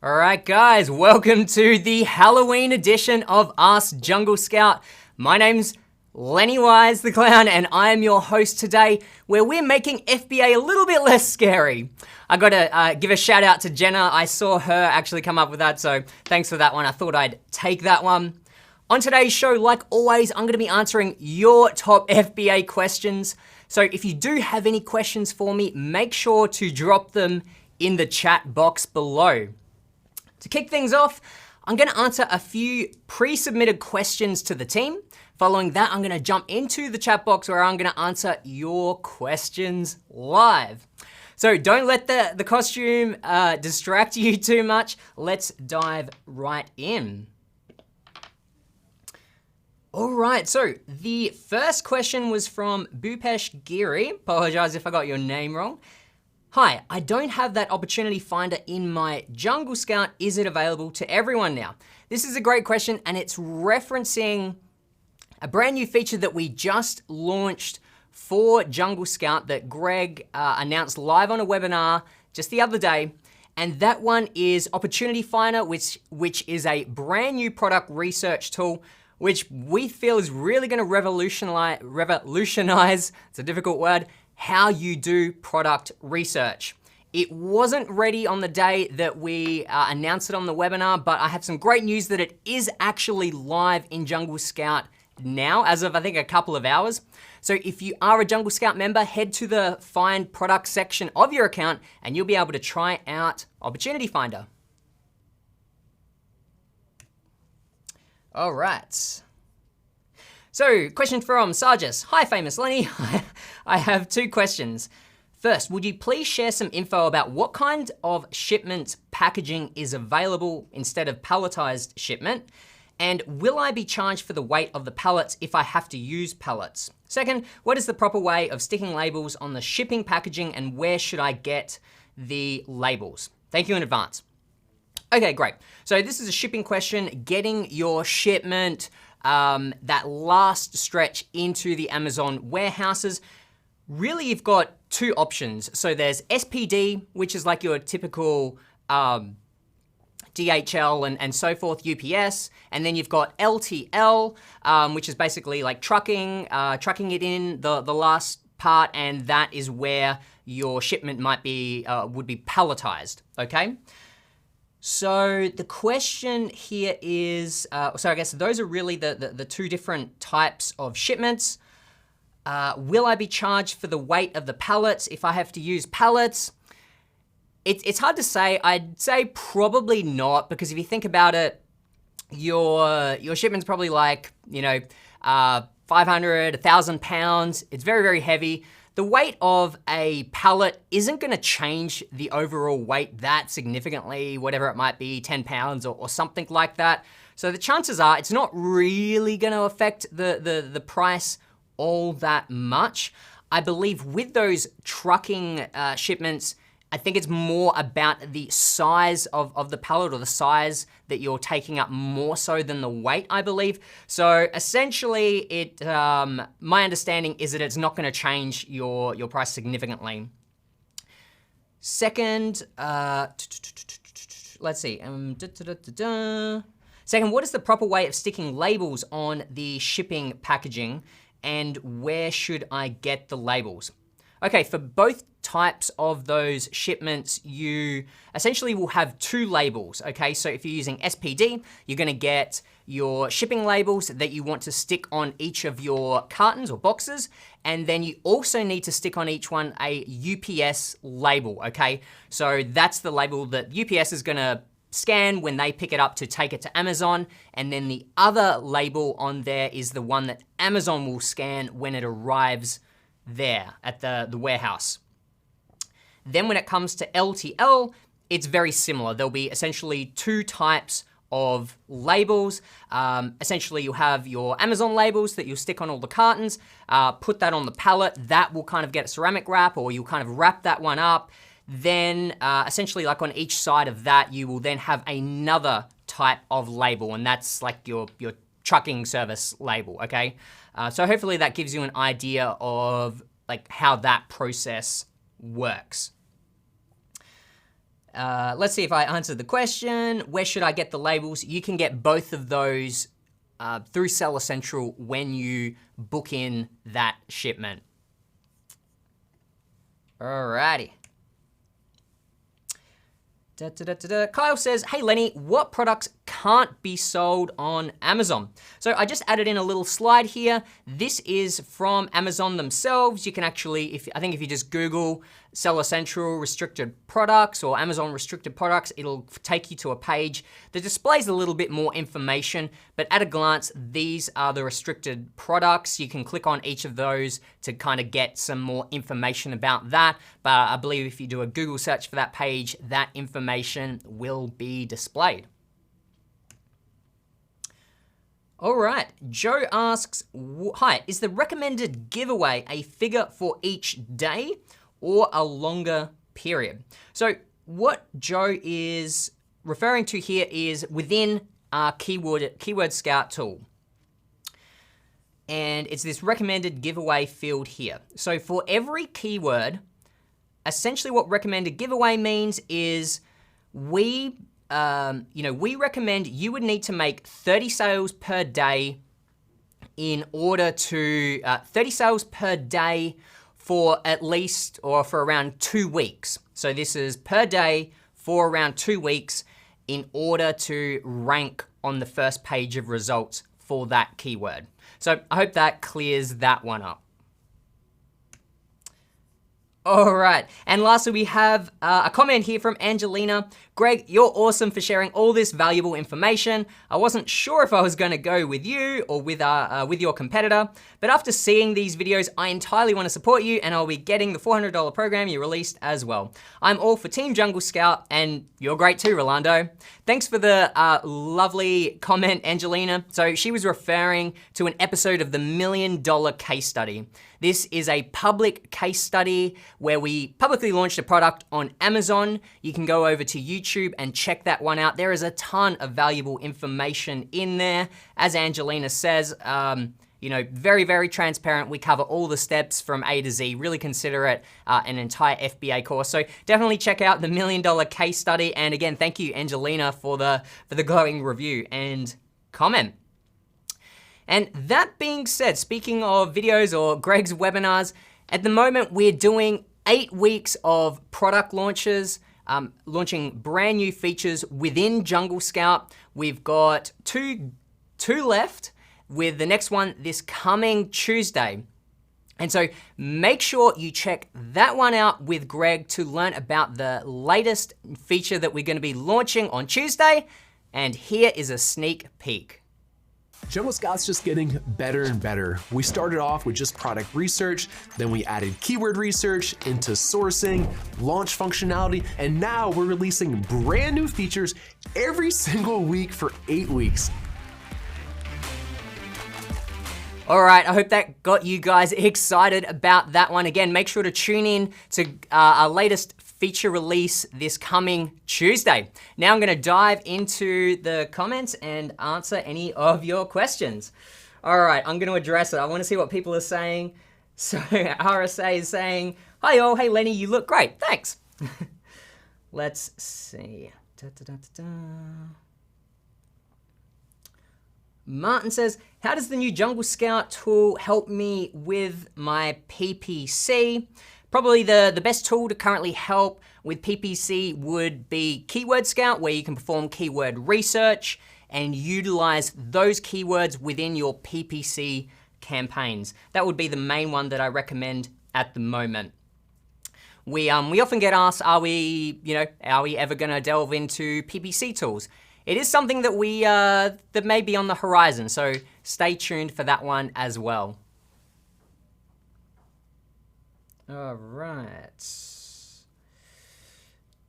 All right, guys, welcome to the Halloween edition of Ask Jungle Scout. My name's Lenny Wise the Clown, and I am your host today, where we're making FBA a little bit less scary. I gotta give a shout out to Jenna. I saw her actually come up with that, so thanks for that one. I thought I'd take that one. On today's show, like always, I'm gonna be answering your top FBA questions. So if you do have any questions for me, make sure to drop them in the chat box below. To kick things off, I'm gonna answer a few pre-submitted questions to the team. Following that, I'm gonna jump into the chat box where I'm gonna answer your questions live. So don't let the costume distract you too much. Let's dive right in. All right, so the first question was from Bhupesh Giri. Apologize if I got your name wrong. Hi, I don't have that opportunity finder in my Jungle Scout. Is it available to everyone now? This is a great question, and it's referencing a brand new feature that we just launched for Jungle Scout that Greg announced live on a webinar just the other day. And that one is Opportunity Finder, which is a brand new product research tool, which we feel is really gonna revolutionize, it's a difficult word, how you do product research. It wasn't ready on the day that we announced it on the webinar, but I have some great news that it is actually live in Jungle Scout now, as of I think a couple of hours. So if you are a Jungle Scout member, head to the Find Product section of your account and you'll be able to try out Opportunity Finder. All right. So, question from Sargis. Hi, Famous Lenny. I have two questions. First, would you please share some info about what kind of shipment packaging is available instead of palletized shipment? And will I be charged for the weight of the pallets if I have to use pallets? Second, what is the proper way of sticking labels on the shipping packaging and where should I get the labels? Thank you in advance. Okay, great. So this is a shipping question, getting your shipment, that last stretch into the Amazon warehouses. Really, you've got two options. So there's SPD, which is like your typical DHL and so forth, UPS. And then you've got LTL, which is basically like trucking it in the last part, and that is where your shipment might be, would be palletized, okay? So the question here is, so I guess those are really the two different types of shipments. Will I be charged for the weight of the pallets if I have to use pallets? It's hard to say. I'd say probably not, because if you think about it, your shipment's probably like, 500, 1,000 pounds. It's very, very heavy. The weight of a pallet isn't gonna change the overall weight that significantly, whatever it might be, 10 pounds or something like that. So the chances are it's not really gonna affect the price all that much. I believe with those trucking shipments, I think it's more about the size of the pallet, or the size that you're taking up more so than the weight, I believe. So essentially, my understanding is that it's not gonna change your price significantly. Second, let's see. Second, what is the proper way of sticking labels on the shipping packaging, and where should I get the labels? Okay, for both types of those shipments, you essentially will have two labels, okay? So if you're using SPD, you're gonna get your shipping labels that you want to stick on each of your cartons or boxes, and then you also need to stick on each one a UPS label, okay? So that's the label that UPS is gonna scan when they pick it up to take it to Amazon, and then the other label on there is the one that Amazon will scan when it arrives there at the warehouse. Then when it comes to LTL, it's very similar. There'll be essentially two types of labels. Essentially, you'll have your Amazon labels that you'll stick on all the cartons, put that on the pallet. That will kind of get a ceramic wrap, or you'll kind of wrap that one up. Then essentially, like on each side of that, you will then have another type of label, and that's like your trucking service label, okay? So hopefully that gives you an idea of like how that process works. let's see if I answered the question. Where should I get the labels? You can get both of those through Seller Central when you book in that shipment. Alrighty. Kyle says, hey Lenny, what products can't be sold on Amazon? So I just added in a little slide here. This is from Amazon themselves. You can actually, I think if you just Google Seller Central restricted products or Amazon restricted products, it'll take you to a page that displays a little bit more information, but at a glance, these are the restricted products. You can click on each of those to kind of get some more information about that. But I believe if you do a Google search for that page, that information will be displayed. All right, Joe asks, hi, is the recommended giveaway a figure for each day or a longer period? So what Joe is referring to here is within our Keyword Scout tool. And it's this recommended giveaway field here. So for every keyword, essentially what recommended giveaway means is we recommend you would need to make 30 sales per day in order to, 30 sales per day for at least, or for around 2 weeks. So this is per day for around 2 weeks in order to rank on the first page of results for that keyword. So I hope that clears that one up. All right, and lastly, we have a comment here from Angelina. Greg, you're awesome for sharing all this valuable information. I wasn't sure if I was gonna go with you or with your competitor, but after seeing these videos, I entirely wanna support you and I'll be getting the $400 program you released as well. I'm all for Team Jungle Scout and you're great too, Rolando. Thanks for the lovely comment, Angelina. So she was referring to an episode of the $1 Million Case Study. This is a public case study where we publicly launched a product on Amazon. You can go over to YouTube and check that one out. There is a ton of valuable information in there. As Angelina says, very, very transparent. We cover all the steps from A to Z. Really consider it an entire FBA course. So definitely check out the $1 Million Case Study. And again, thank you, Angelina, for the glowing review and comment. And that being said, speaking of videos or Greg's webinars, at the moment we're doing 8 weeks of product launches, launching brand new features within Jungle Scout. We've got two left, with the next one this coming Tuesday. And so make sure you check that one out with Greg to learn about the latest feature that we're gonna be launching on Tuesday. And here is a sneak peek. Jungle Scout's just getting better and better. We started off with just product research, then we added keyword research into sourcing, launch functionality, and now we're releasing brand new features every single week for 8 weeks. All right, I hope that got you guys excited about that one. Again, make sure to tune in to our latest feature release this coming Tuesday. Now I'm gonna dive into the comments and answer any of your questions. All right, I'm gonna address it. I wanna see what people are saying. So RSA is saying, hi all, hey Lenny, you look great, thanks. Let's see. Martin says, how does the new Jungle Scout tool help me with my PPC? Probably the best tool to currently help with PPC would be Keyword Scout, where you can perform keyword research and utilize those keywords within your PPC campaigns. That would be the main one that I recommend at the moment. We often get asked, are we ever gonna delve into PPC tools? It is something that that may be on the horizon, so stay tuned for that one as well. All right.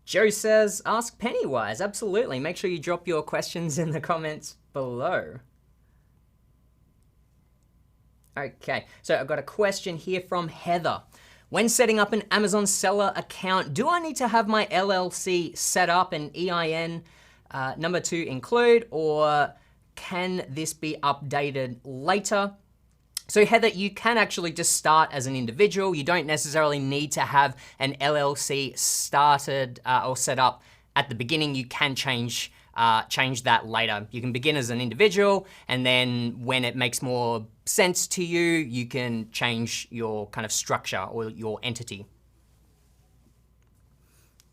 Joe says, ask Pennywise. Absolutely. Make sure you drop your questions in the comments below. Okay, so I've got a question here from Heather. When setting up an Amazon seller account, do I need to have my LLC set up and EIN number to include, or can this be updated later? So Heather, you can actually just start as an individual. You don't necessarily need to have an LLC started or set up at the beginning, you can change that later. You can begin as an individual, and then when it makes more sense to you, you can change your kind of structure or your entity.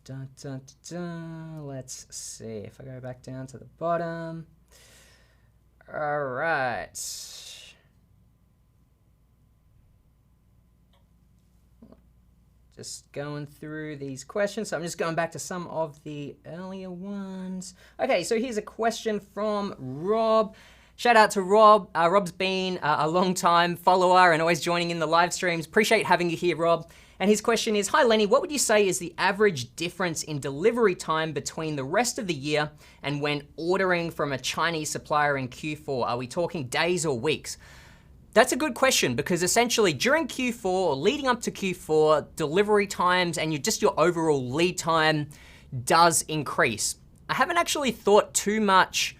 Let's see if I go back down to the bottom. All right. Just going through these questions. So I'm just going back to some of the earlier ones. Okay, so here's a question from Rob. Shout out to Rob. Rob's been a long time follower and always joining in the live streams. Appreciate having you here, Rob. And his question is, hi Lenny, what would you say is the average difference in delivery time between the rest of the year and when ordering from a Chinese supplier in Q4? Are we talking days or weeks? That's a good question, because essentially during Q4 or leading up to Q4, delivery times and your overall lead time does increase. I haven't actually thought too much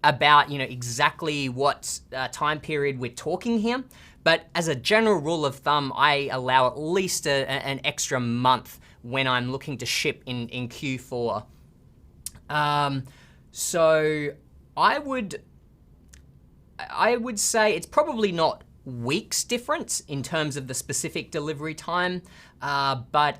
about exactly what time period we're talking here, but as a general rule of thumb, I allow at least an extra month when I'm looking to ship in Q4. So I would say it's probably not weeks difference in terms of the specific delivery time, but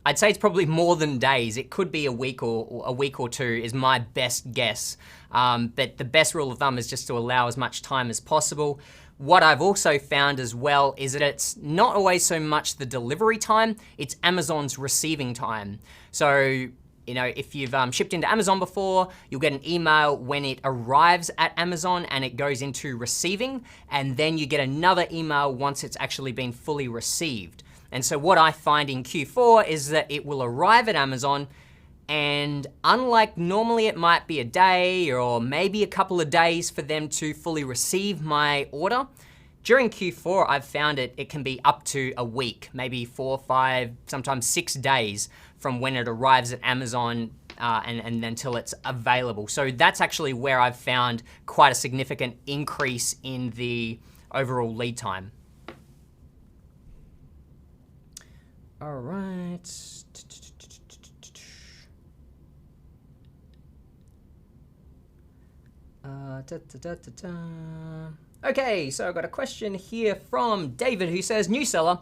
I'd say it's probably more than days. It could be a week or two is my best guess. But the best rule of thumb is just to allow as much time as possible. What I've also found as well is that it's not always so much the delivery time, it's Amazon's receiving time. So, if you've shipped into Amazon before, you'll get an email when it arrives at Amazon and it goes into receiving, and then you get another email once it's actually been fully received. And so what I find in Q4 is that it will arrive at Amazon, and unlike normally it might be a day or maybe a couple of days for them to fully receive my order, during Q4 I've found it can be up to a week, maybe 4, 5, sometimes 6 days from when it arrives at Amazon and until it's available. So that's actually where I've found quite a significant increase in the overall lead time. All right. Okay, so I've got a question here from David who says, new seller,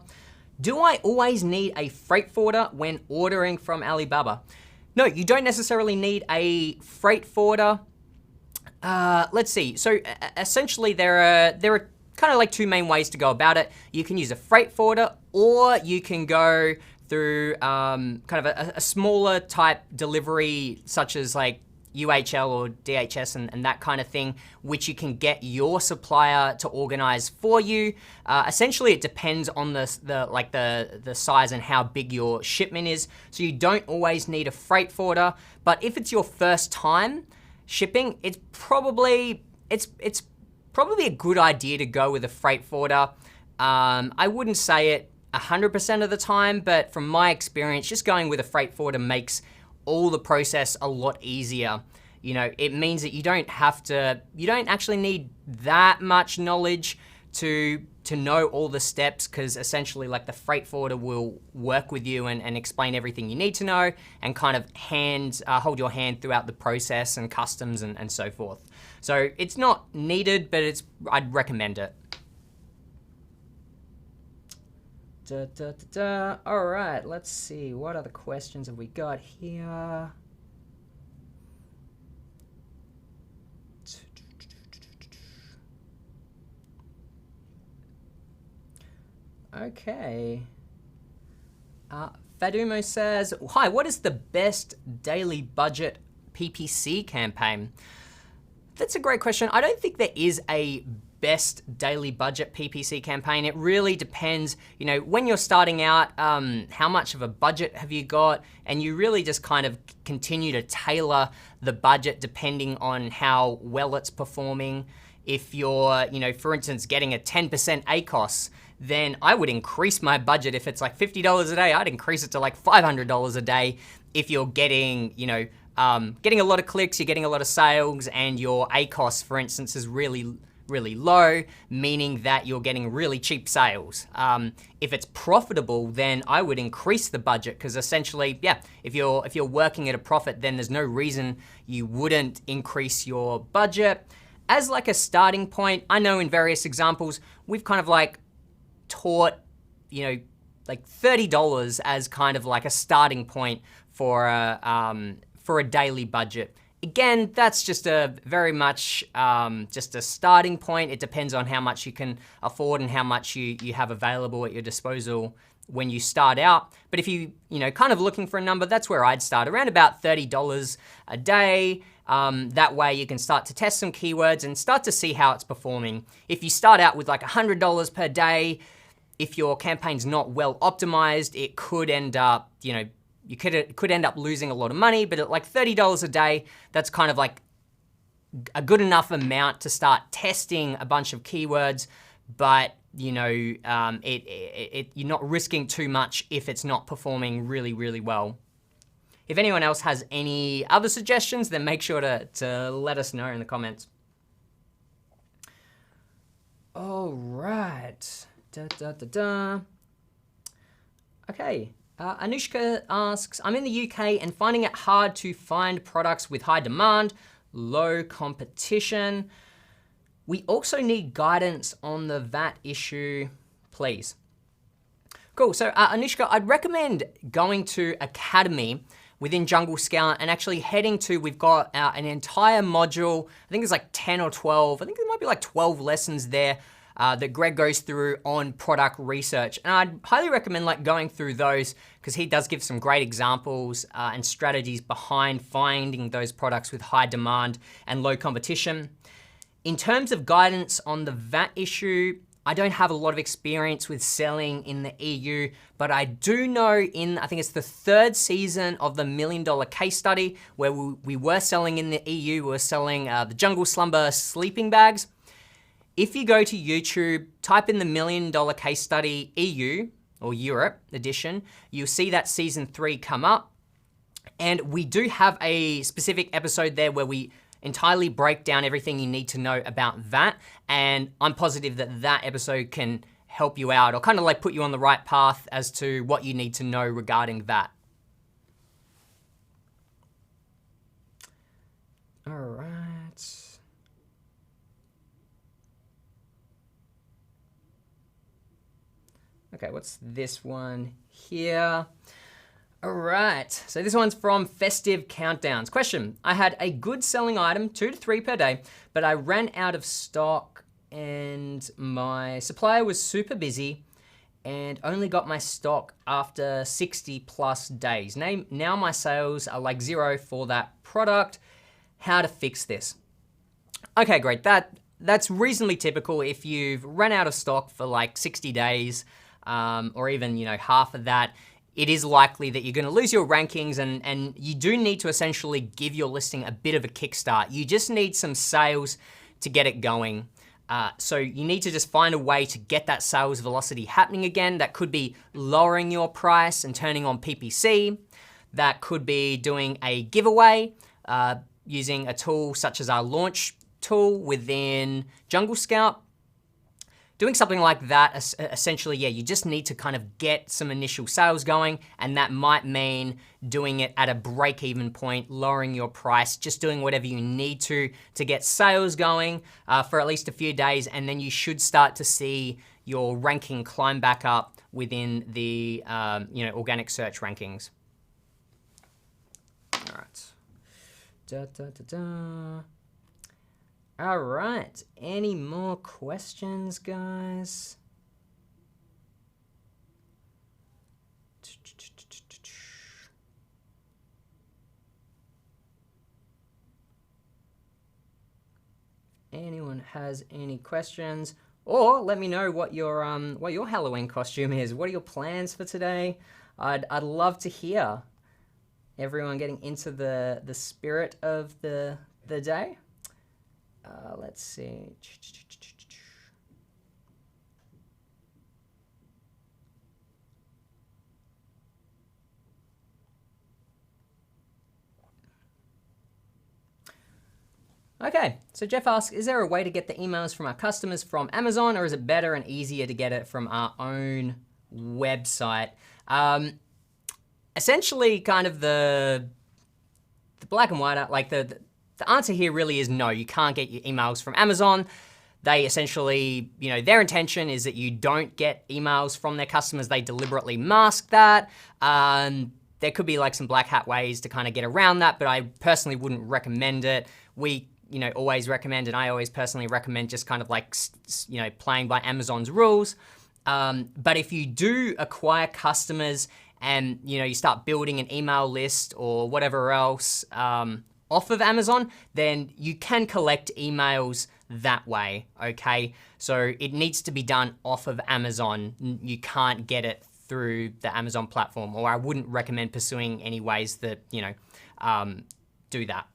do I always need a freight forwarder when ordering from Alibaba? No, you don't necessarily need a freight forwarder. Let's see. So essentially there are kind of like two main ways to go about it. You can use a freight forwarder, or you can go through kind of a smaller type delivery, such as like UHL or DHS and that kind of thing, which you can get your supplier to organize for you. Essentially, it depends on the size and how big your shipment is. So you don't always need a freight forwarder, but if it's your first time shipping, it's probably a good idea to go with a freight forwarder. I wouldn't say it 100% of the time, but from my experience, just going with a freight forwarder makes all the process a lot easier. It means that you don't actually need that much knowledge to know all the steps, because essentially like the freight forwarder will work with you and explain everything you need to know and kind of hold your hand throughout the process and customs and so forth. So it's not needed, but I'd recommend it. All right, let's see. What other questions have we got here? Okay. Fadumo says, hi, what is the best daily budget PPC campaign? That's a great question. I don't think there is a best daily budget PPC campaign. It really depends, when you're starting out, how much of a budget have you got? And you really just kind of continue to tailor the budget depending on how well it's performing. If you're, for instance, getting a 10% ACOS, then I would increase my budget. If it's like $50 a day, I'd increase it to like $500 a day. If you're getting, getting a lot of clicks, you're getting a lot of sales, and your ACOS, for instance, is really really low, meaning that you're getting really cheap sales. If it's profitable, then I would increase the budget, because essentially, yeah, if you're working at a profit, then there's no reason you wouldn't increase your budget. As like a starting point, I know in various examples, we've kind of like taught, like $30 as kind of like a starting point for a daily budget. Again, that's just a very much just a starting point. It depends on how much you can afford and how much you have available at your disposal when you start out. But if you kind of looking for a number, that's where I'd start, around about $30 a day. That way you can start to test some keywords and start to see how it's performing. If you start out with like $100 per day, if your campaign's not well optimized, it could end up, you could end up losing a lot of money. But at like $30 a day, that's kind of like a good enough amount to start testing a bunch of keywords. But you're not risking too much if it's not performing really, really well. If anyone else has any other suggestions, then make sure to let us know in the comments. All right. Okay. Anushka asks, I'm in the UK and finding it hard to find products with high demand, low competition. We also need guidance on the Vat issue, please. Cool, so Anushka, I'd recommend going to Academy within Jungle Scout and actually heading to, we've got an entire module, I think it's like 10 or 12, I think there might be like 12 lessons there that Greg goes through on product research. And I'd highly recommend like going through those, because he does give some great examples and strategies behind finding those products with high demand and low competition. In terms of guidance on the Vat issue, I don't have a lot of experience with selling in the EU, but I do know I think it's the 3rd season of the $1 Million Case Study, where we were selling in the EU, we were selling the Jungle Slumber sleeping bags. If you go to YouTube, type in the $1 Million Case Study EU, or Europe edition, you'll see that season 3 come up. And we do have a specific episode there where we entirely break down everything you need to know about Vat, and I'm positive that that episode can help you out or kind of like put you on the right path as to what you need to know regarding Vat. All right. Okay, what's this one here? All right, so this one's from Festive Countdowns. Question, I had a good selling item, 2 to 3 per day, but I ran out of stock and my supplier was super busy and only got my stock after 60 plus days. Now my sales are like 0 for that product. How to fix this? Okay, great. That's reasonably typical if you've run out of stock for like 60 days or even half of that. It is likely that you're gonna lose your rankings and you do need to essentially give your listing a bit of a kickstart. You just need some sales to get it going. So you need to just find a way to get that sales velocity happening again. That could be lowering your price and turning on PPC. That could be doing a giveaway using a tool such as our launch tool within Jungle Scout. Doing something like that, essentially, yeah, you just need to kind of get some initial sales going, and that might mean doing it at a break-even point, lowering your price, just doing whatever you need to get sales going for at least a few days, and then you should start to see your ranking climb back up within the organic search rankings. All right. All right, any more questions, guys? Anyone has any questions? Or let me know what your Halloween costume is. What are your plans for today? I'd love to hear everyone getting into the spirit of the day. Let's see. Okay, so Jeff asks, is there a way to get the emails from our customers from Amazon, or is it better and easier to get it from our own website? Essentially, kind of the black and white, like the answer here really is no, you can't get your emails from Amazon. They essentially, their intention is that you don't get emails from their customers. They deliberately mask that. There could be like some black hat ways to kind of get around that, but I personally wouldn't recommend it. We always recommend, and I always personally recommend just kind of like, playing by Amazon's rules. But if you do acquire customers and, you start building an email list or whatever else off of Amazon, then you can collect emails that way, okay? So it needs to be done off of Amazon. You can't get it through the Amazon platform, or I wouldn't recommend pursuing any ways that, do that.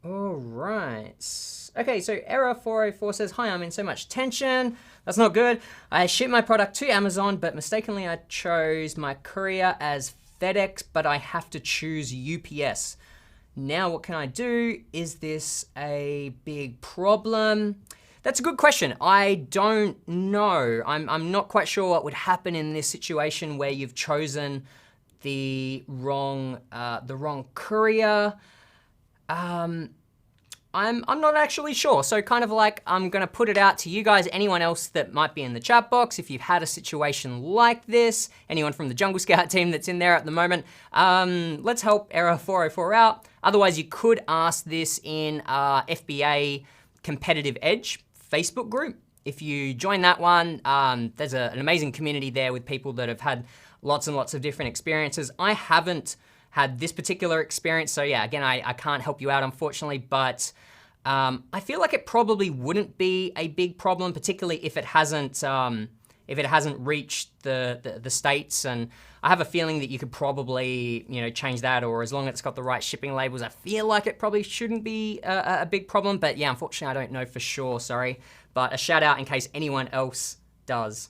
All right. Okay, so Error 404 says, hi, I'm in so much tension. That's not good. I shipped my product to Amazon, but mistakenly I chose my courier as FedEx, but I have to choose UPS. Now what can I do? Is this a big problem? That's a good question. I don't know. I'm not quite sure what would happen in this situation where you've chosen the wrong courier. I'm not actually sure. So kind of like, I'm gonna put it out to you guys, anyone else that might be in the chat box, if you've had a situation like this, anyone from the Jungle Scout team that's in there at the moment, let's help Error 404 out. Otherwise, you could ask this in FBA Competitive Edge Facebook group. If you join that one, there's an amazing community there with people that have had lots and lots of different experiences. I haven't had this particular experience, so yeah, again, I can't help you out, unfortunately, but I feel like it probably wouldn't be a big problem, particularly if it hasn't reached the States, and I have a feeling that you could probably, change that, or as long as it's got the right shipping labels, I feel like it probably shouldn't be a big problem, but yeah, unfortunately, I don't know for sure, sorry, but a shout out in case anyone else does.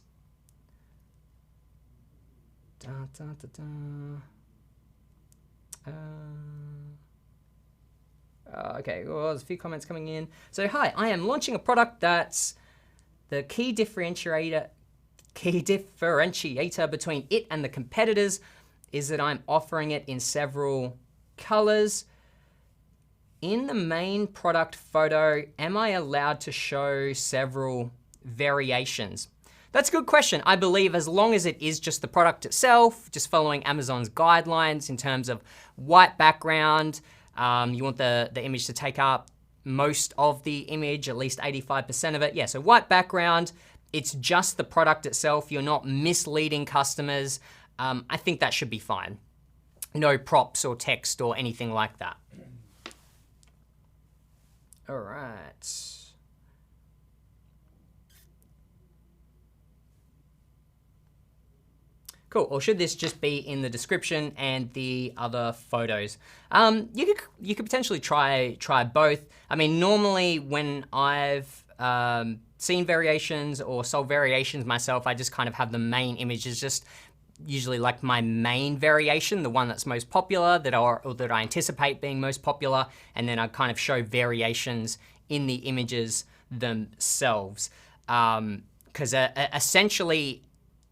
Okay, well, there's a few comments coming in. So, hi, I am launching a product that's the key differentiator between it and the competitors is that I'm offering it in several colors. In the main product photo, am I allowed to show several variations? That's a good question. I believe as long as it is just the product itself, just following Amazon's guidelines in terms of white background, you want the image to take up most of the image, at least 85% of it. Yeah, so white background, it's just the product itself. You're not misleading customers. I think that should be fine. No props or text or anything like that. All right. Cool, or should this just be in the description and the other photos? You could potentially try both. I mean, normally when I've seen variations or sold variations myself, I just kind of have the main image as just usually like my main variation, the one that's most popular, that I anticipate being most popular, and then I kind of show variations in the images themselves. Because essentially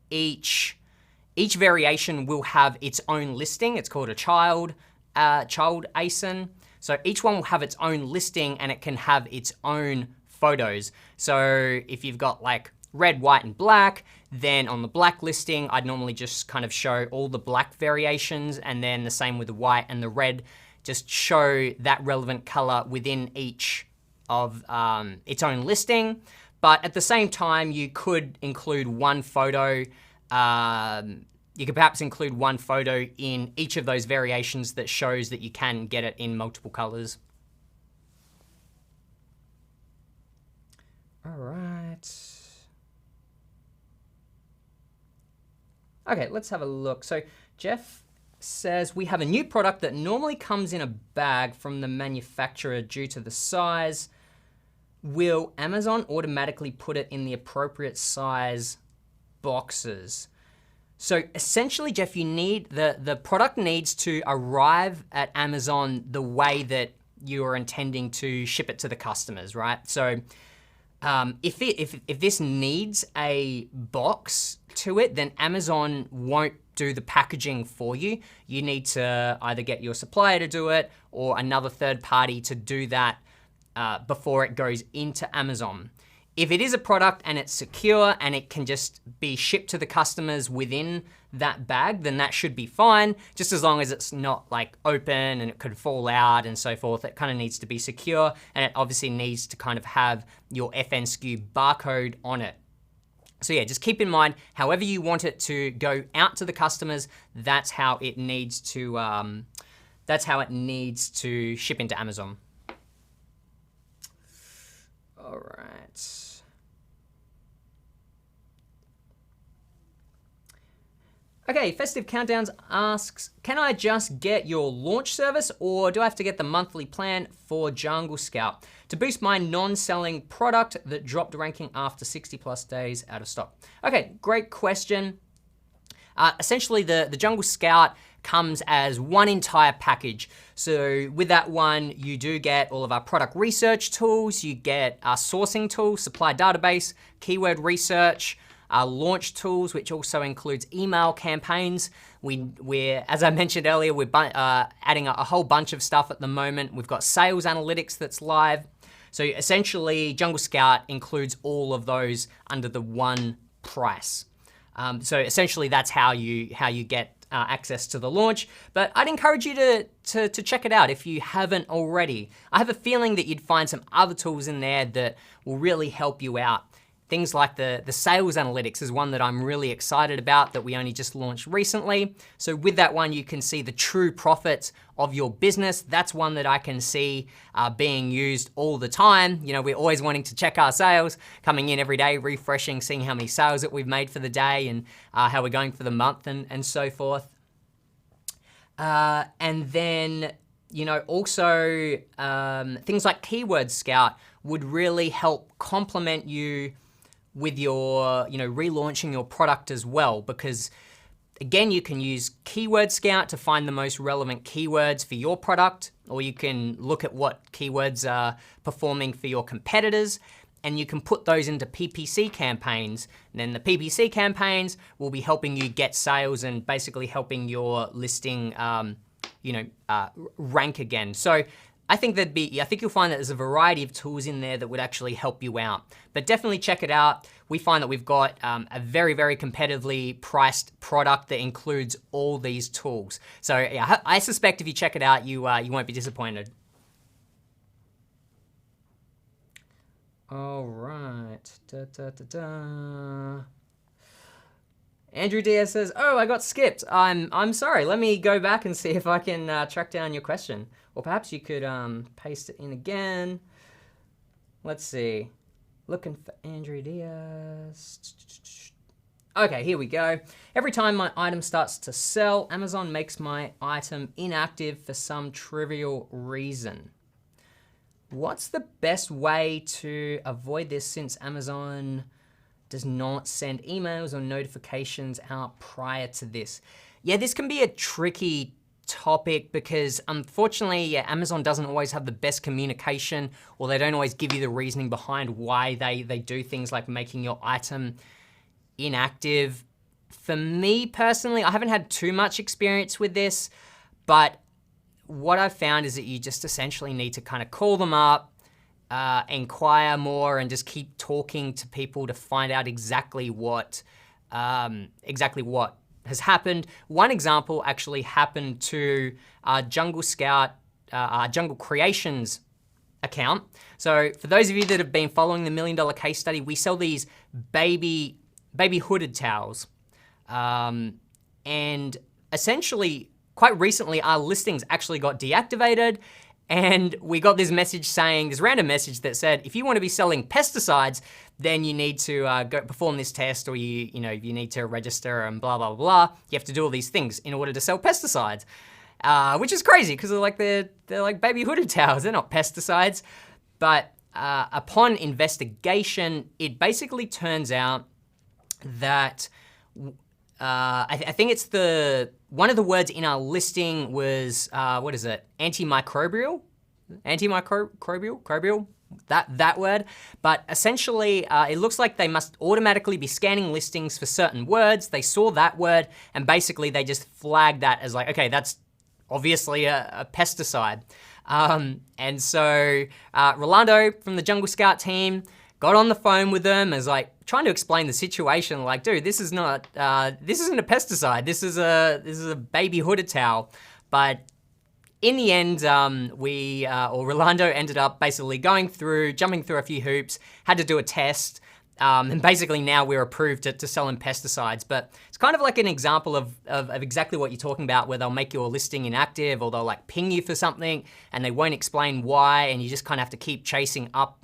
each variation will have its own listing. It's called a child ASIN. So each one will have its own listing and it can have its own photos. So if you've got like red, white, and black, then on the black listing, I'd normally just kind of show all the black variations, and then the same with the white and the red, just show that relevant color within each of its own listing. But at the same time, you could include one photo. You could perhaps include one photo in each of those variations that shows that you can get it in multiple colors. All right. Okay, let's have a look. So Jeff says, we have a new product that normally comes in a bag from the manufacturer due to the size. Will Amazon automatically put it in the appropriate size boxes? So essentially, Jeff, you need the product needs to arrive at Amazon the way that you are intending to ship it to the customers, right? So if this needs a box to it, then Amazon won't do the packaging for you. You need to either get your supplier to do it or another third party to do that before it goes into Amazon. If it is a product and it's secure and it can just be shipped to the customers within that bag, then that should be fine, just as long as it's not like open and it could fall out and so forth. It kind of needs to be secure, and it obviously needs to kind of have your FNSKU barcode on it. So yeah, just keep in mind, however you want it to go out to the customers, that's how it needs to ship into Amazon. All right. Okay, Festive Countdowns asks, can I just get your launch service or do I have to get the monthly plan for Jungle Scout to boost my non-selling product that dropped ranking after 60+ days out of stock? Okay, great question. Essentially, the Jungle Scout comes as one entire package. So with that one, you do get all of our product research tools, you get our sourcing tools, supply database, keyword research, our launch tools, which also includes email campaigns. We're as I mentioned earlier, we're adding a whole bunch of stuff at the moment. We've got sales analytics that's live. So essentially, Jungle Scout includes all of those under the one price. So essentially, that's how you get access to the launch. But I'd encourage you to check it out if you haven't already. I have a feeling that you'd find some other tools in there that will really help you out. Things like the sales analytics is one that I'm really excited about that we only just launched recently. So with that one, you can see the true profits of your business. That's one that I can see being used all the time. You know, we're always wanting to check our sales, coming in every day, refreshing, seeing how many sales that we've made for the day and how we're going for the month and so forth. And then, you know, also things like Keyword Scout would really help complement you with your, you know, relaunching your product as well, because again, you can use Keyword Scout to find the most relevant keywords for your product, or you can look at what keywords are performing for your competitors, and you can put those into PPC campaigns. And then the PPC campaigns will be helping you get sales and basically helping your listing, rank again. So I think you'll find that there's a variety of tools in there that would actually help you out. But definitely check it out. We find that we've got a very, very competitively priced product that includes all these tools. So yeah, I suspect if you check it out, you won't be disappointed. All right. Andrew Diaz says, "Oh, I got skipped. I'm sorry. Let me go back and see if I can track down your question, or perhaps you could paste it in again. Let's see. Looking for Andrew Diaz. Okay, here we go. Every time my item starts to sell, Amazon makes my item inactive for some trivial reason. What's the best way to avoid this since Amazon does not send emails or notifications out prior to this?" Yeah, this can be a tricky topic because unfortunately, Amazon doesn't always have the best communication, or they don't always give you the reasoning behind why they do things like making your item inactive. For me personally, I haven't had too much experience with this, but what I've found is that you just essentially need to kind of call them up, inquire more, and just keep talking to people to find out exactly what has happened. One example actually happened to our Jungle Scout, our Jungle Creations account. So for those of you that have been following the $1 Million Case Study, we sell these baby hooded towels. And essentially, quite recently, our listings actually got deactivated, and we got this message saying, this random message that said, if you want to be selling pesticides, then you need to go perform this test, or you need to register and blah, blah, blah. You have to do all these things in order to sell pesticides, which is crazy because they're like baby hooded towels. They're not pesticides. But upon investigation, it basically turns out that I think it's one of the words in our listing was, what is it? Antimicrobial? Antimicrobial? That word. But essentially, it looks like they must automatically be scanning listings for certain words. They saw that word, and basically they just flagged that as like, okay, that's obviously a pesticide. And so Rolando from the Jungle Scout team got on the phone with them, as like trying to explain the situation. Like, dude, this isn't a pesticide. This is a baby hooded towel. But in the end, Rolando ended up basically jumping through a few hoops, had to do a test, and basically now we're approved to sell in pesticides. But it's kind of like an example of exactly what you're talking about, where they'll make your listing inactive, or they'll like ping you for something and they won't explain why, and you just kind of have to keep chasing up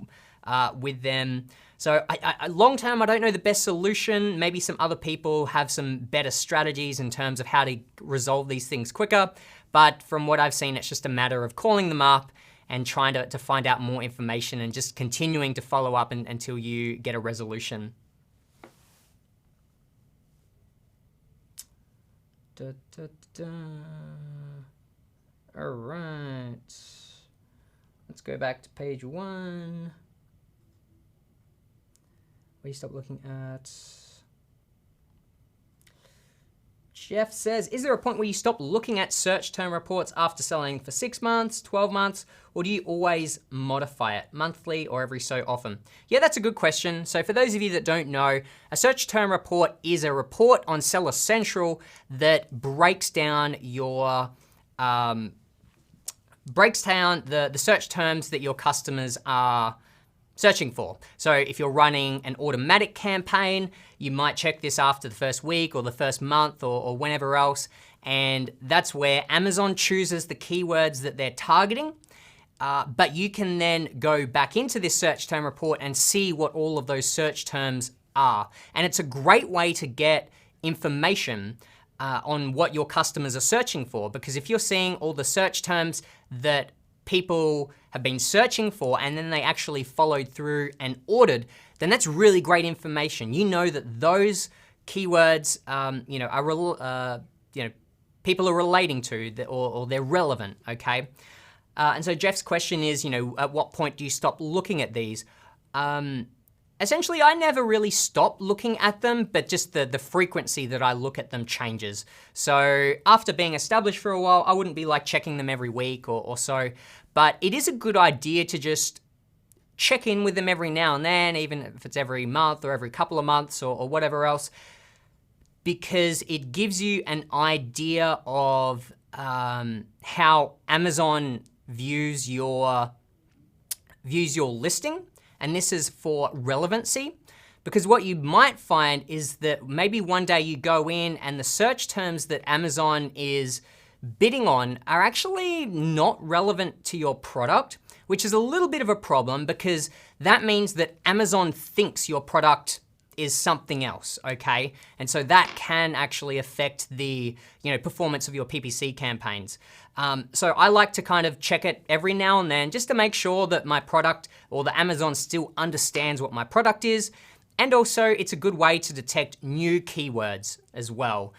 with them. So long term, I don't know the best solution. Maybe some other people have some better strategies in terms of how to resolve these things quicker. But from what I've seen, it's just a matter of calling them up and trying to find out more information, and just continuing to follow up until you get a resolution. All right. Let's go back to page 1. Where you stop looking at. Jeff says, is there a point where you stop looking at search term reports after selling for 6 months, 12 months, or do you always modify it monthly or every so often? Yeah, that's a good question. So for those of you that don't know, a search term report is a report on Seller Central that breaks down your the search terms that your customers are searching for. So if you're running an automatic campaign, you might check this after the first week or the first month or whenever else. And that's where Amazon chooses the keywords that they're targeting. But you can then go back into this search term report and see what all of those search terms are. And it's a great way to get information on what your customers are searching for. Because if you're seeing all the search terms that people have been searching for, and then they actually followed through and ordered, then that's really great information. You know that those keywords, people are relating to, or they're relevant. Okay, and so Jeff's question is, at what point do you stop looking at these? Essentially, I never really stop looking at them, but just the frequency that I look at them changes. So after being established for a while, I wouldn't be like checking them every week or so, but it is a good idea to just check in with them every now and then, even if it's every month or every couple of months or whatever else, because it gives you an idea of how Amazon views your listing. And this is for relevancy, because what you might find is that maybe one day you go in and the search terms that Amazon is bidding on are actually not relevant to your product, which is a little bit of a problem, because that means that Amazon thinks your product is something else, okay? And so that can actually affect the performance of your PPC campaigns. So I like to kind of check it every now and then just to make sure that my product, or the Amazon, still understands what my product is. And also it's a good way to detect new keywords as well.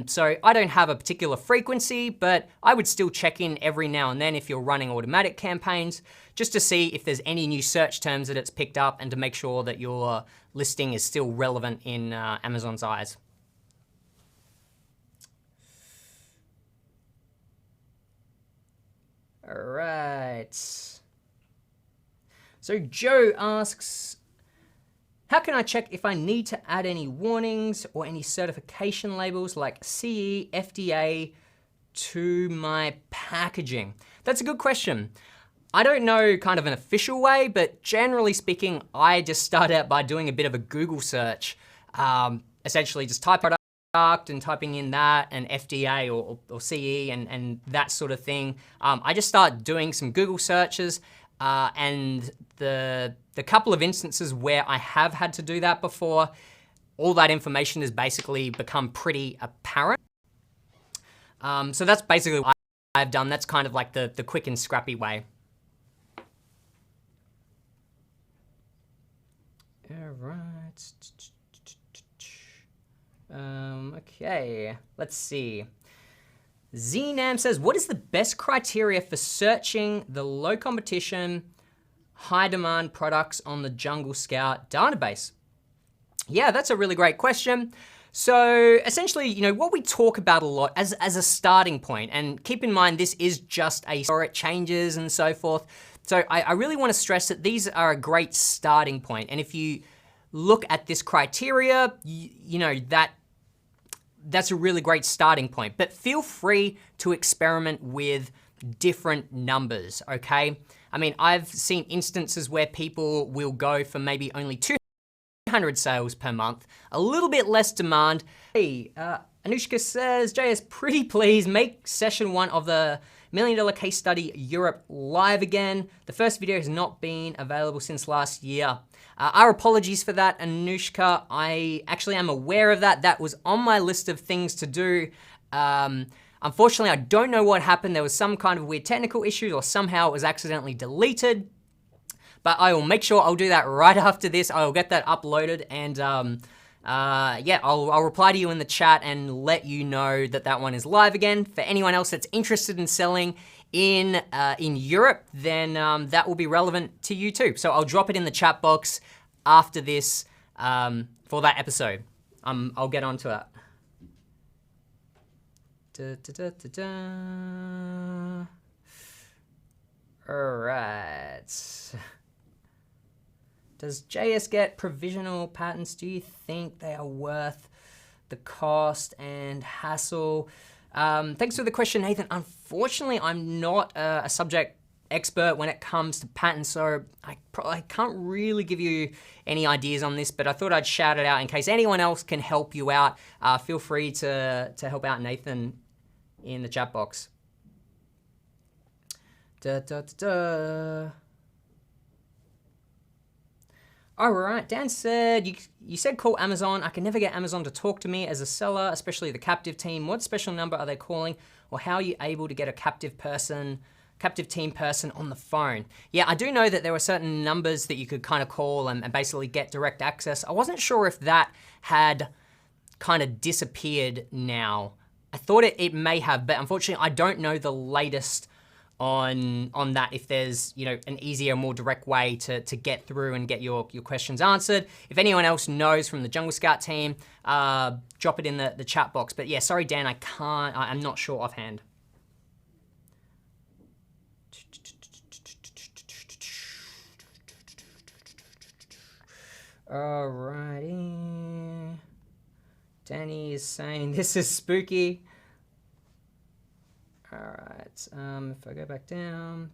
So I don't have a particular frequency, but I would still check in every now and then if you're running automatic campaigns, just to see if there's any new search terms that it's picked up, and to make sure that your listing is still relevant in Amazon's eyes. All right. So Joe asks, how can I check if I need to add any warnings or any certification labels like CE, FDA to my packaging? That's a good question. I don't know kind of an official way, but generally speaking, I just start out by doing a bit of a Google search. Essentially just type product and typing in that and FDA or CE and that sort of thing. I just start doing some Google searches, and the couple of instances where I have had to do that before, all that information has basically become pretty apparent. So that's basically what I've done. That's kind of like the quick and scrappy way. All right. Okay, let's see. Znam says, what is the best criteria for searching the low competition, high demand products on the Jungle Scout database? Yeah, that's a really great question. So essentially, you know, what we talk about a lot as a starting point, and keep in mind, this is just or it changes and so forth. So I really want to stress that these are a great starting point. And if you look at this criteria, you know, that's a really great starting point, but feel free to experiment with different numbers, okay? I mean, I've seen instances where people will go for maybe only 200 sales per month, a little bit less demand. Hey, Anushka says, JS, pretty please make session 1 of the $1 Million Case Study Europe live again. The first video has not been available since last year. Our apologies for that, Anushka. I actually am aware of that. That was on my list of things to do. Unfortunately, I don't know what happened. There was some kind of weird technical issue or somehow it was accidentally deleted. But I will make sure I'll do that right after this. I will get that uploaded and yeah, I'll reply to you in the chat and let you know that that one is live again. For anyone else that's interested in selling in Europe, then that will be relevant to you too. So I'll drop it in the chat box after this for that episode. I'll get onto it. All right. Does JS get provisional patents? Do you think they are worth the cost and hassle? Thanks for the question, Nathan. Unfortunately, I'm not a subject expert when it comes to patents, so I can't really give you any ideas on this, but I thought I'd shout it out in case anyone else can help you out. Feel free to help out Nathan in the chat box. All right, Dan said, you said call Amazon. I can never get Amazon to talk to me as a seller, especially the captive team. What special number are they calling? Or how are you able to get a captive team person on the phone? Yeah, I do know that there were certain numbers that you could kind of call and basically get direct access. I wasn't sure if that had kind of disappeared now. I thought it may have, but unfortunately I don't know the latest on that, if there's, you know, an easier, more direct way to get through and get your questions answered. If anyone else knows from the Jungle Scout team, drop it in the chat box. But yeah, sorry, Dan, I'm not sure offhand. Alrighty. Danny is saying this is spooky. All right, if I go back down,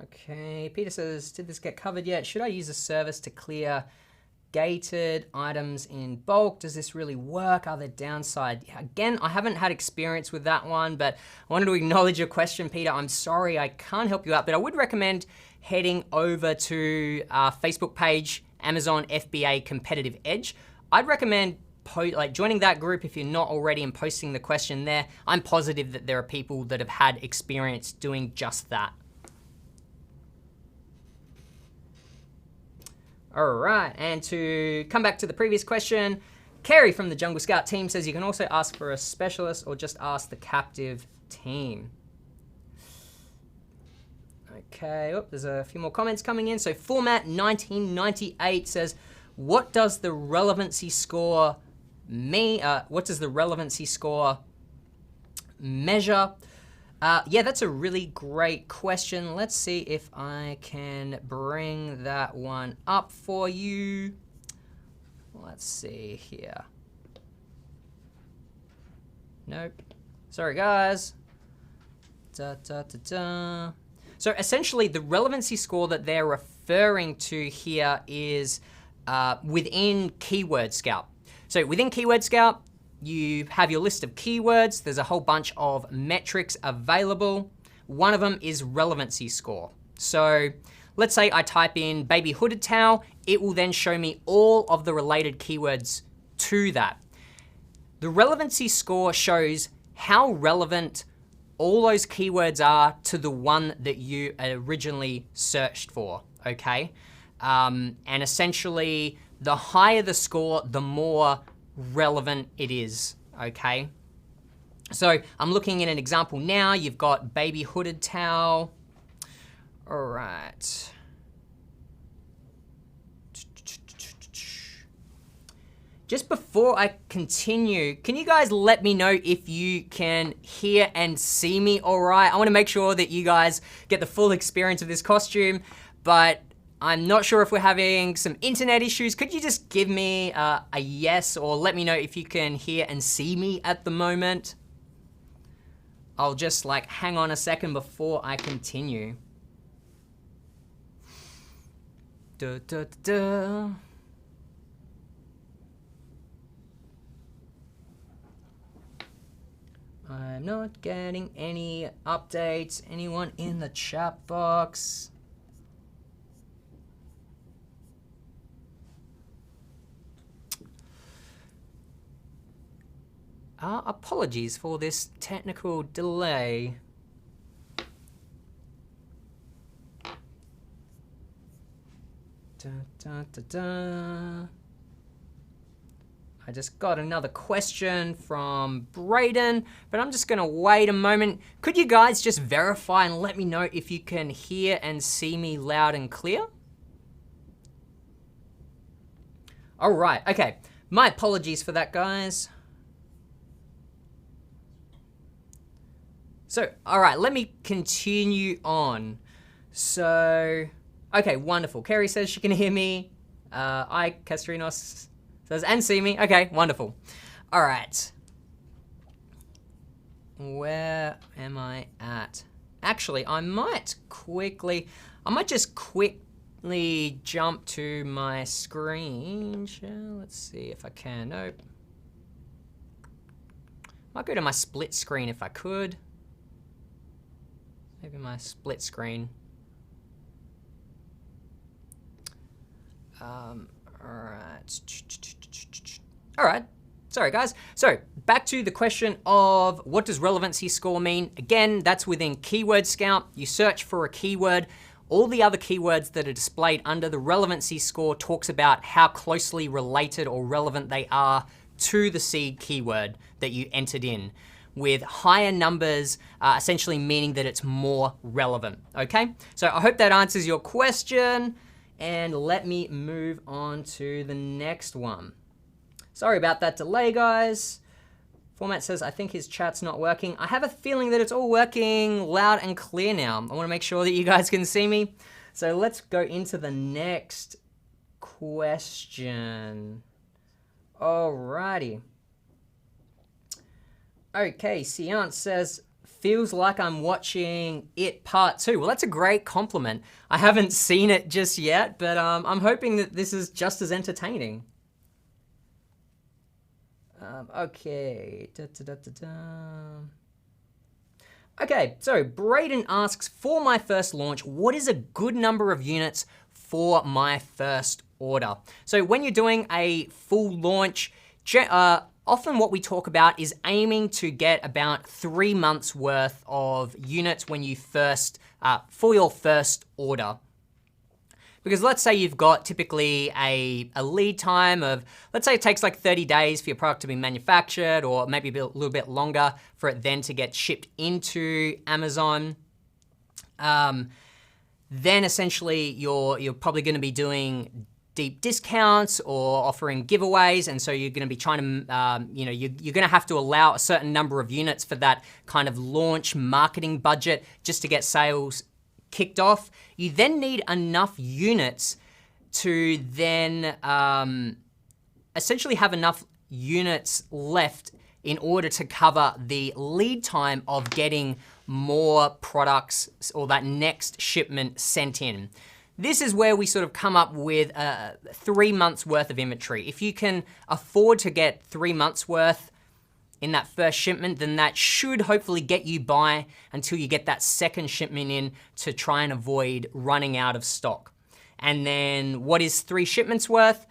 Okay, Peter says, did this get covered yet? Should I use a service to clear gated items in bulk? Does this really work? Are there downsides? Again, I haven't had experience with that one, but I wanted to acknowledge your question, Peter. I'm sorry I can't help you out, but I would recommend heading over to our Facebook page, Amazon FBA Competitive Edge. I'd recommend joining that group if you're not already and posting the question there. I'm positive that there are people that have had experience doing just that. All right, and to come back to the previous question, Kerry from the Jungle Scout team says you can also ask for a specialist or just ask the captive team. Okay, there's a few more comments coming in. So Format 1998 says, what does the relevancy score mean? What does the relevancy score measure? Yeah, that's a really great question. Let's see if I can bring that one up for you. Let's see here. Nope. Sorry, guys. So essentially, the relevancy score that they're referring to here is within Keyword Scout. So within Keyword Scout, you have your list of keywords. There's a whole bunch of metrics available. One of them is relevancy score. So let's say I type in baby hooded towel. It will then show me all of the related keywords to that. The relevancy score shows how relevant all those keywords are to the one that you originally searched for, okay? And essentially, the higher the score, the more relevant it is, okay? So I'm looking at an example now. You've got baby hooded towel. All right. Just before I continue, can you guys let me know if you can hear and see me all right? I want to make sure that you guys get the full experience of this costume, but I'm not sure if we're having some internet issues. Could you just give me a yes, or let me know if you can hear and see me at the moment? I'll just like hang on a second before I continue. Da, da, da. I'm not getting any updates. Anyone in the chat box? Apologies for this technical delay. Da, da, da, da. I just got another question from Brayden, but I'm just gonna wait a moment. Could you guys just verify and let me know if you can hear and see me loud and clear? All right, okay. My apologies for that, guys. So, all right, let me continue on. So, okay, wonderful. Carrie says she can hear me. Castrinos says, and see me. Okay, wonderful. All right. Where am I at? Actually, I might just quickly jump to my screen share. Let's see if I can. Nope. Might go to my split screen if I could. Maybe my split screen. All right. Sorry, guys. So back to the question of what does relevancy score mean? Again, that's within Keyword Scout. You search for a keyword. All the other keywords that are displayed under the relevancy score talks about how closely related or relevant they are to the seed keyword that you entered in, with higher numbers essentially meaning that it's more relevant, okay? So I hope that answers your question, and let me move on to the next one. Sorry about that delay, guys. Format says, I think his chat's not working. I have a feeling that it's all working loud and clear now. I wanna make sure that you guys can see me. So let's go into the next question. Alrighty. Okay, Seance says, feels like I'm watching It Part 2. Well, that's a great compliment. I haven't seen it just yet, but I'm hoping that this is just as entertaining. Okay. Okay, so Brayden asks, for my first launch, what is a good number of units for my first order? So when you're doing a full launch, often what we talk about is aiming to get about 3 months worth of units when you first, for your first order. Because let's say you've got typically a lead time of, let's say it takes like 30 days for your product to be manufactured, or maybe a little bit longer for it then to get shipped into Amazon. Then essentially you're probably gonna be doing deep discounts or offering giveaways, and so you're gonna be trying to, you're gonna have to allow a certain number of units for that kind of launch marketing budget just to get sales kicked off. You then need enough units to then essentially have enough units left in order to cover the lead time of getting more products or that next shipment sent in. This is where we sort of come up with 3 months worth of inventory. If you can afford to get 3 months worth in that first shipment, then that should hopefully get you by until you get that second shipment in to try and avoid running out of stock. And then what is 3 shipments worth?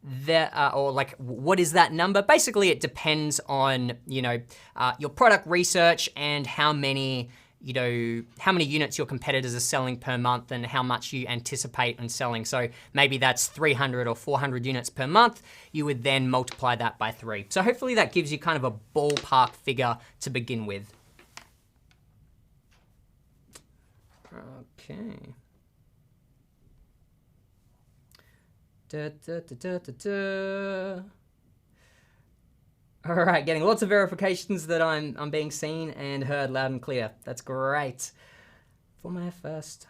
or like what is that number? Basically, it depends on, your product research and how many units your competitors are selling per month and how much you anticipate on selling. So maybe that's 300 or 400 units per month. You would then multiply that by 3. So hopefully that gives you kind of a ballpark figure to begin with. Okay. All right, getting lots of verifications that I'm being seen and heard loud and clear. That's great. For my first.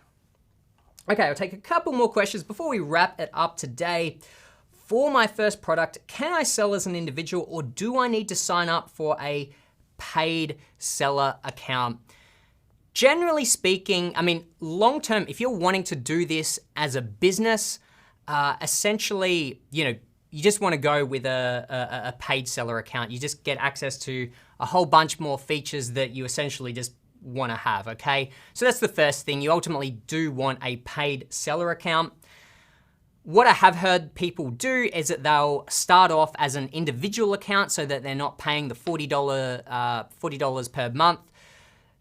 Okay, I'll take a couple more questions before we wrap it up today. For my first product, can I sell as an individual or do I need to sign up for a paid seller account? Generally speaking, I mean, long term, if you're wanting to do this as a business, essentially, you just want to go with a paid seller account. You just get access to a whole bunch more features that you essentially just want to have, okay? So that's the first thing. You ultimately do want a paid seller account. What I have heard people do is that they'll start off as an individual account so that they're not paying the $40 per month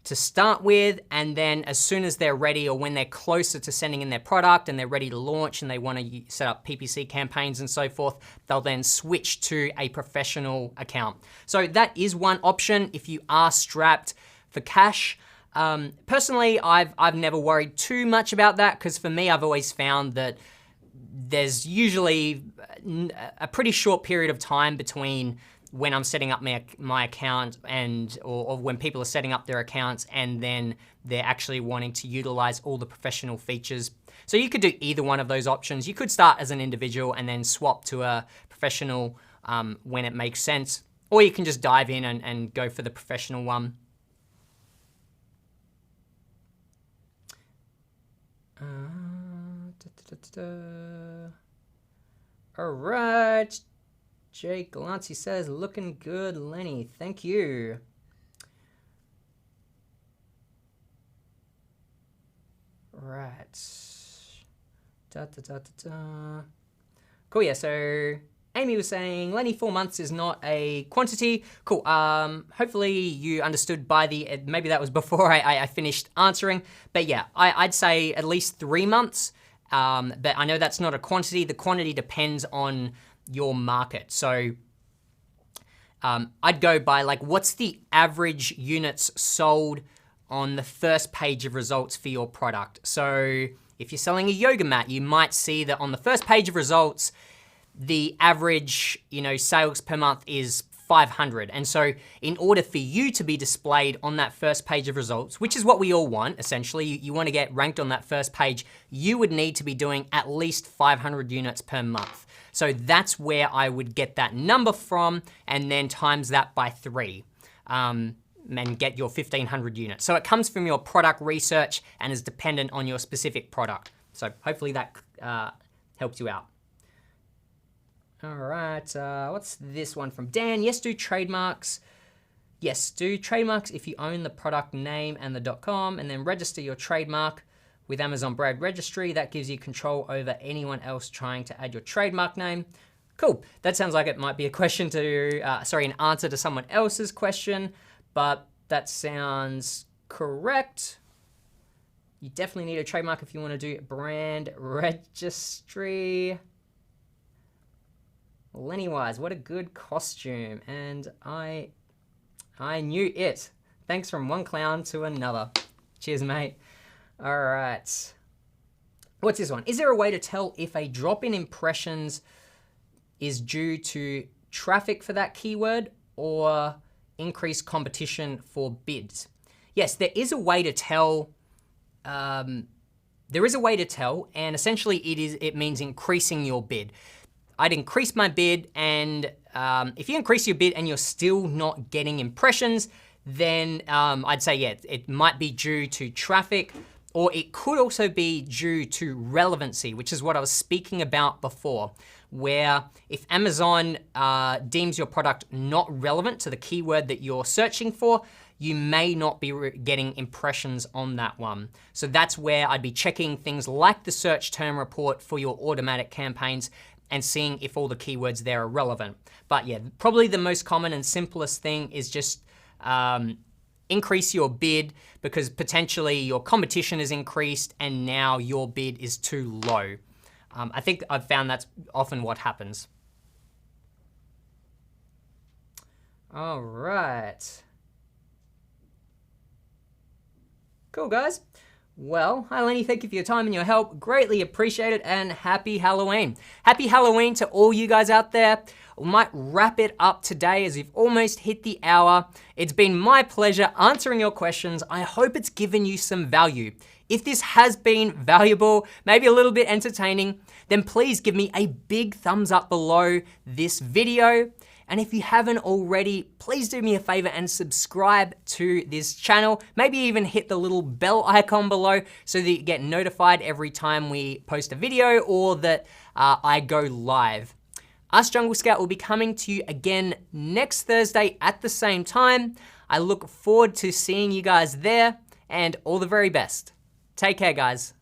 to start with, and then as soon as they're ready or when they're closer to sending in their product and they're ready to launch and they want to set up PPC campaigns and so forth, they'll then switch to a professional account. So that is one option if you are strapped for cash. Personally, I've never worried too much about that because for me, I've always found that there's usually a pretty short period of time between when I'm setting up my account or when people are setting up their accounts and then they're actually wanting to utilize all the professional features. So you could do either one of those options. You could start as an individual and then swap to a professional when it makes sense, or you can just dive in and go for the professional one. All right. Jake Galanti says, looking good, Lenny. Thank you. Right. Cool, yeah, so Amy was saying, Lenny, 4 months is not a quantity. Cool, hopefully you understood by maybe that was before I finished answering. But yeah, I'd say at least 3 months. But I know that's not a quantity. The quantity depends on your market. So I'd go by like, what's the average units sold on the first page of results for your product? So if you're selling a yoga mat, you might see that on the first page of results, the average, sales per month is 500. And so in order for you to be displayed on that first page of results, which is what we all want, essentially, you want to get ranked on that first page, you would need to be doing at least 500 units per month. So that's where I would get that number from and then times that by 3 and get your 1,500 units. So it comes from your product research and is dependent on your specific product. So hopefully that helps you out. All right, what's this one from Dan? Yes, do trademarks. Yes, do trademarks if you own the product name and the .com, and then register your trademark with Amazon Brand Registry. That gives you control over anyone else trying to add your trademark name. Cool, that sounds like it might be a question an answer to someone else's question, but that sounds correct. You definitely need a trademark if you want to do brand registry. Lenny Wise, what a good costume. And I knew it. Thanks from one clown to another. Cheers, mate. All right. What's this one? Is there a way to tell if a drop in impressions is due to traffic for that keyword or increased competition for bids? Yes, there is a way to tell. There is a way to tell, and essentially it means increasing your bid. I'd increase my bid, and if you increase your bid and you're still not getting impressions, then I'd say, yeah, it might be due to traffic, or it could also be due to relevancy, which is what I was speaking about before, where if Amazon deems your product not relevant to the keyword that you're searching for, you may not be getting impressions on that one. So that's where I'd be checking things like the search term report for your automatic campaigns, and seeing if all the keywords there are relevant. But yeah, probably the most common and simplest thing is just increase your bid, because potentially your competition is increased and now your bid is too low. I think I've found that's often what happens. All right. Cool, guys. Well, hi Lenny, thank you for your time and your help. Greatly appreciate it, and happy Halloween. Happy Halloween to all you guys out there. We might wrap it up today as we've almost hit the hour. It's been my pleasure answering your questions. I hope it's given you some value. If this has been valuable, maybe a little bit entertaining, then please give me a big thumbs up below this video. And if you haven't already, please do me a favor and subscribe to this channel. Maybe even hit the little bell icon below so that you get notified every time we post a video or that I go live. Us Jungle Scout will be coming to you again next Thursday at the same time. I look forward to seeing you guys there, and all the very best. Take care, guys.